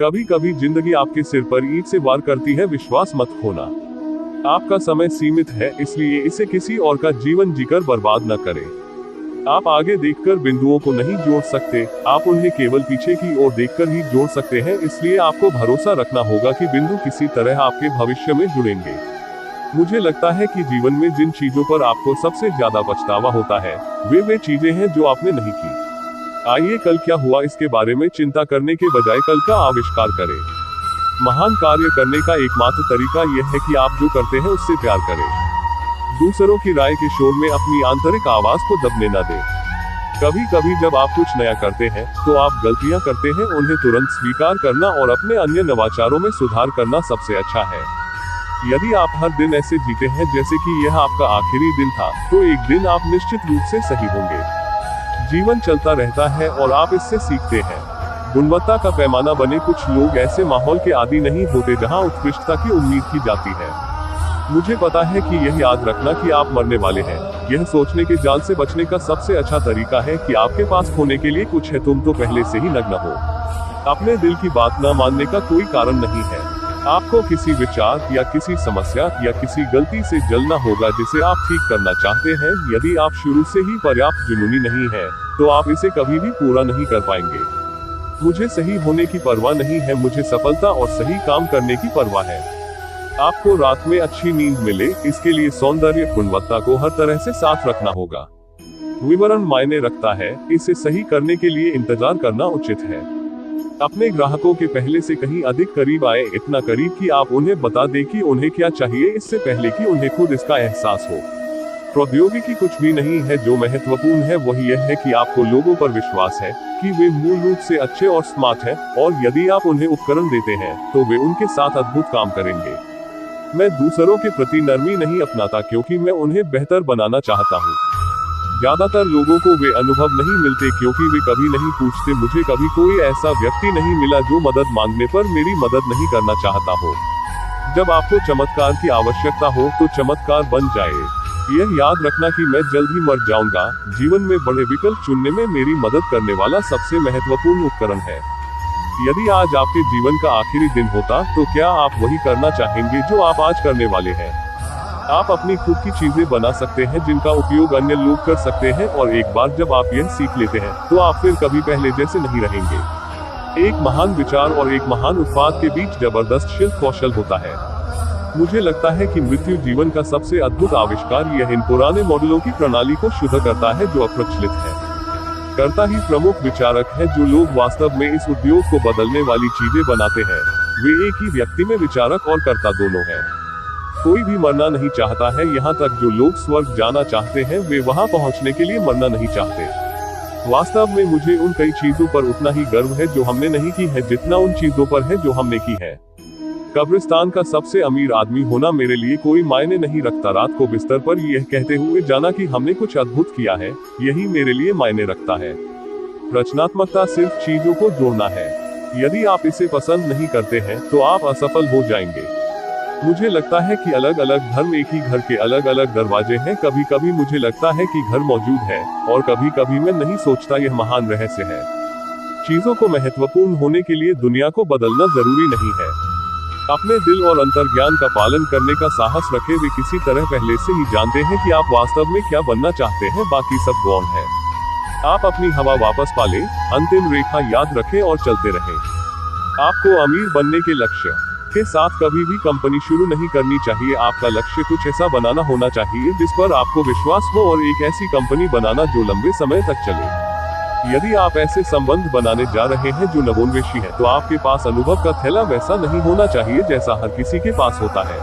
कभी कभी जिंदगी आपके सिर पर ईंट से वार करती है, विश्वास मत खोना। आपका समय सीमित है, इसलिए इसे किसी और का जीवन जीकर बर्बाद न करें। आप आगे देखकर बिंदुओं को नहीं जोड़ सकते, आप उन्हें केवल पीछे की ओर देखकर ही जोड़ सकते हैं। इसलिए आपको भरोसा रखना होगा कि बिंदु किसी तरह आपके भविष्य में जुड़ेंगे। मुझे लगता है कि जीवन में जिन चीजों पर आपको सबसे ज्यादा पछतावा होता है, वे चीजें हैं जो आपने नहीं की। आइए कल क्या हुआ इसके बारे में चिंता करने के बजाय कल का आविष्कार करें। महान कार्य करने का एकमात्र तरीका यह है कि आप जो करते हैं उससे प्यार करें। दूसरों की राय के शोर में अपनी आंतरिक आवाज को दबने न दें। कभी कभी जब आप कुछ नया करते हैं तो आप गलतियां करते हैं, उन्हें तुरंत स्वीकार करना और अपने अन्य नवाचारों में सुधार करना सबसे अच्छा है। यदि आप हर दिन ऐसे जीते हैं जैसे कि यह आपका आखिरी दिन था, तो एक दिन आप निश्चित रूप से सही होंगे। जीवन चलता रहता है और आप इससे सीखते हैं। गुणवत्ता का पैमाना बने। कुछ लोग ऐसे माहौल के आदी नहीं होते जहां उत्कृष्टता की उम्मीद की जाती है। मुझे पता है कि यह याद रखना कि आप मरने वाले हैं, यह सोचने के जाल से बचने का सबसे अच्छा तरीका है कि आपके पास खोने के लिए कुछ है, तुम तो पहले से ही नग्न हो। अपने दिल की बात न मानने का कोई कारण नहीं है। आपको किसी विचार या किसी समस्या या किसी गलती से जलना होगा जिसे आप ठीक करना चाहते हैं। यदि आप शुरू से ही पर्याप्त जुनूनी नहीं है, तो आप इसे कभी भी पूरा नहीं कर पाएंगे। मुझे सही होने की परवाह नहीं है, मुझे सफलता और सही काम करने की परवाह है। आपको रात में अच्छी नींद मिले, इसके लिए सौंदर्य गुणवत्ता को हर तरह से साफ रखना होगा। विवरण मायने रखता है, इसे सही करने के लिए इंतजार करना उचित है। अपने ग्राहकों के पहले से कहीं अधिक करीब आए, इतना करीब कि आप उन्हें बता दें कि उन्हें क्या चाहिए, इससे पहले कि उन्हें खुद इसका एहसास हो। प्रौद्योगिकी कुछ भी नहीं है, जो महत्वपूर्ण है वह यह है कि आपको लोगों पर विश्वास है कि वे मूल रूप से अच्छे और स्मार्ट हैं, और यदि आप उन्हें उपकरण देते हैं तो वे उनके साथ अद्भुत काम करेंगे। मैं दूसरों के प्रति नरमी नहीं अपनाता क्योंकि मैं उन्हें बेहतर बनाना चाहता हूँ। ज्यादातर लोगों को वे अनुभव नहीं मिलते क्योंकि वे कभी नहीं पूछते। मुझे कभी कोई ऐसा व्यक्ति नहीं मिला जो मदद मांगने पर मेरी मदद नहीं करना चाहता हो। जब आपको चमत्कार की आवश्यकता हो तो चमत्कार बन जाए। यह याद रखना कि मैं जल्द ही मर जाऊंगा, जीवन में बड़े विकल्प चुनने में मेरी मदद करने वाला सबसे महत्वपूर्ण उपकरण है। यदि आज आपके जीवन का आखिरी दिन होता तो क्या आप वही करना चाहेंगे जो आप आज करने वाले हैं? आप अपनी खुद की चीजें बना सकते हैं जिनका उपयोग अन्य लोग कर सकते हैं, और एक बार जब आप यह सीख लेते हैं तो आप फिर कभी पहले जैसे नहीं रहेंगे। एक महान विचार और एक महान उत्पाद के बीच जबरदस्त शिल्प कौशल होता है। मुझे लगता है कि मृत्यु जीवन का सबसे अद्भुत आविष्कार यह इन पुराने मॉडलों की प्रणाली को शुद्ध करता है जो अप्रचलित है। कर्ता ही प्रमुख विचारक है। जो लोग वास्तव में इस उद्योग को बदलने वाली चीजें बनाते हैं, वे एक ही व्यक्ति में विचारक और कर्ता दोनों हैं। कोई भी मरना नहीं चाहता है, यहाँ तक जो लोग स्वर्ग जाना चाहते हैं वे वहाँ पहुँचने के लिए मरना नहीं चाहते। वास्तव में मुझे उन कई चीजों पर उतना ही गर्व है जो हमने नहीं की है जितना उन चीजों पर है जो हमने की है। कब्रिस्तान का सबसे अमीर आदमी होना मेरे लिए कोई मायने नहीं रखता। रात को बिस्तर पर यह कहते हुए जाना कि हमने कुछ अद्भुत किया है, यही मेरे लिए मायने रखता है। रचनात्मकता सिर्फ चीजों को जोड़ना है। यदि आप इसे पसंद नहीं करते हैं तो आप असफल हो जाएंगे। मुझे लगता है कि अलग अलग धर्म एक ही घर के अलग अलग दरवाजे हैं। कभी कभी मुझे लगता है कि घर मौजूद है, और कभी कभी मैं नहीं सोचता यह महान रहस्य है। चीजों को महत्वपूर्ण होने के लिए दुनिया को बदलना जरूरी नहीं है। अपने दिल और अंतर्ज्ञान का पालन करने का साहस रखें। वे किसी तरह पहले से ही जानते हैं कि आप वास्तव में क्या बनना चाहते हैं, बाकी सब गौण है। आप अपनी हवा वापस पालें, अंतिम रेखा याद रखें और चलते रहें। आपको अमीर बनने के लक्ष्य के साथ कभी भी कंपनी शुरू नहीं करनी चाहिए। आपका लक्ष्य कुछ ऐसा बनाना होना चाहिए जिस पर आपको विश्वास हो, और एक ऐसी कंपनी बनाना जो लंबे समय तक चले। यदि आप ऐसे संबंध बनाने जा रहे हैं जो नवोन्मेषी है, तो आपके पास अनुभव का थैला वैसा नहीं होना चाहिए जैसा हर किसी के पास होता है।